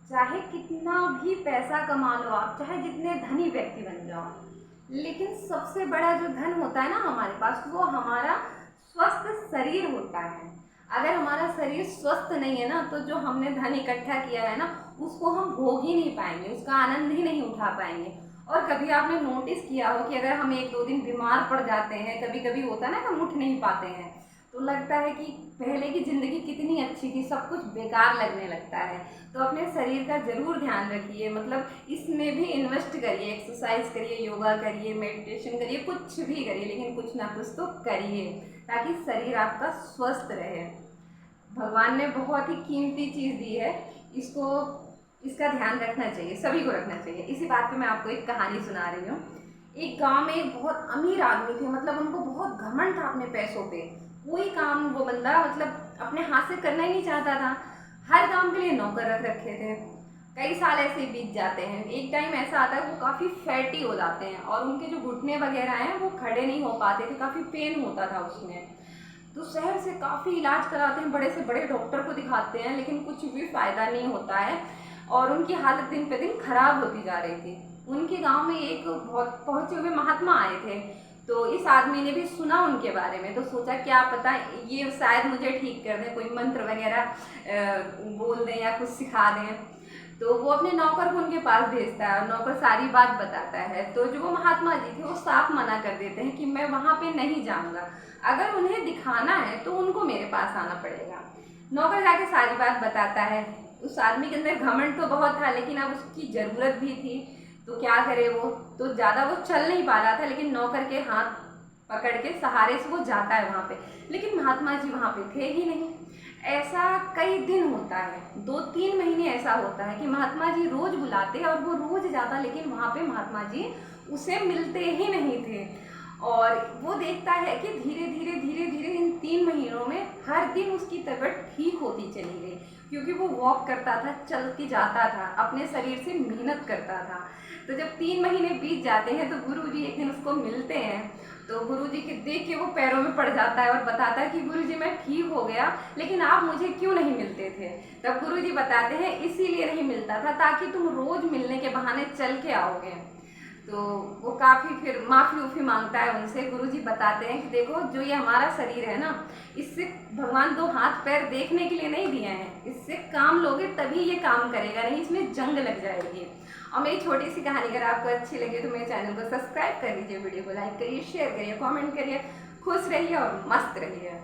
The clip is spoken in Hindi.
चाहे कितना भी पैसा कमा लो आप, चाहे जितने धनी व्यक्ति बन जाओ, लेकिन सबसे बड़ा जो धन होता है ना हमारे पास, वो हमारा स्वस्थ शरीर होता है। अगर हमारा शरीर स्वस्थ नहीं है ना, तो जो हमने धन इकट्ठा किया है ना, उसको हम भोग ही नहीं पाएंगे, उसका आनंद ही नहीं उठा पाएंगे। और कभी आपने नोटिस किया हो कि अगर हम एक दो दिन बीमार पड़ जाते हैं, कभी कभी होता है ना कि हम उठ नहीं पाते हैं, तो लगता है कि पहले की ज़िंदगी कितनी अच्छी थी, सब कुछ बेकार लगने लगता है। तो अपने शरीर का ज़रूर ध्यान रखिए, मतलब इसमें भी इन्वेस्ट करिए, एक्सरसाइज करिए, योगा करिए, मेडिटेशन करिए, कुछ भी करिए, लेकिन कुछ ना कुछ तो करिए ताकि शरीर आपका स्वस्थ रहे। भगवान ने बहुत ही कीमती चीज़ दी है, इसको इसका ध्यान रखना चाहिए, सभी को रखना चाहिए। इसी बात पे मैं आपको एक कहानी सुना रही हूँ। एक गांव में एक बहुत अमीर आदमी थे, मतलब उनको बहुत घमंड था अपने पैसों पे। कोई काम वो बंदा मतलब अपने हाथ से करना ही नहीं चाहता था। हर काम के लिए नौकर रख रखे थे। कई साल ऐसे ही बीत जाते हैं। एक टाइम ऐसा आता है वो काफ़ी फैटी हो जाते हैं और उनके जो घुटने वगैरह हैं वो खड़े नहीं हो पाते थे, काफ़ी पेन होता था उसमें। तो शहर से काफ़ी इलाज कराते हैं, बड़े से बड़े डॉक्टर को दिखाते हैं, लेकिन कुछ भी फ़ायदा नहीं होता है और उनकी हालत दिन पे दिन खराब होती जा रही थी। उनके गांव में एक बहुत पहुंचे हुए महात्मा आए थे। तो इस आदमी ने भी सुना उनके बारे में, तो सोचा क्या पता ये शायद मुझे ठीक कर दें, कोई मंत्र वगैरह बोल दें या कुछ सिखा दें। तो वो अपने नौकर को उनके पास भेजता है और नौकर सारी बात बताता है। तो जो वो महात्मा जी थे वो साफ मना कर देते हैं कि मैं वहाँ पे नहीं जाऊँगा, अगर उन्हें दिखाना है तो उनको मेरे पास आना पड़ेगा। नौकर जाके सारी बात बताता है। उस आदमी के अंदर घमंड तो बहुत था, लेकिन अब उसकी ज़रूरत भी थी, तो क्या करे वो। तो ज़्यादा वो चल नहीं पा रहा था, लेकिन नौकर के हाथ पकड़ के सहारे से वो जाता है वहाँ पे। लेकिन महात्मा जी वहाँ पे थे ही नहीं। ऐसा कई दिन होता है, 2-3 महीने ऐसा होता है कि महात्मा जी रोज बुलाते और वो रोज जाता, लेकिन वहाँ पे महात्मा जी उसे मिलते ही नहीं थे। और वो देखता है कि धीरे धीरे धीरे धीरे इन 3 महीनों में हर दिन उसकी तबीयत ठीक होती चली गई, क्योंकि वो वॉक करता था, चल के जाता था, अपने शरीर से मेहनत करता था। तो जब 3 महीने बीत जाते हैं तो गुरु जी एक दिन उसको मिलते हैं। तो गुरु जी के देख के वो पैरों में पड़ जाता है और बताता है कि गुरु जी मैं ठीक हो गया, लेकिन आप मुझे क्यों नहीं मिलते थे। तब गुरु जी बताते हैं इसीलिए नहीं मिलता था ताकि तुम रोज मिलने के बहाने चल के आओगे। तो वो काफ़ी फिर माफ़ी उफ़ी मांगता है उनसे। गुरुजी बताते हैं कि देखो जो ये हमारा शरीर है ना, इससे भगवान 2 हाथ पैर देखने के लिए नहीं दिए हैं, इससे काम लोगे तभी ये काम करेगा, नहीं इसमें जंग लग जाएगी। और मेरी छोटी सी कहानी अगर आपको अच्छी लगे तो मेरे चैनल को सब्सक्राइब कर लीजिए, वीडियो को लाइक करिए, शेयर करिए, कॉमेंट करिए। खुश रहिए और मस्त रहिए।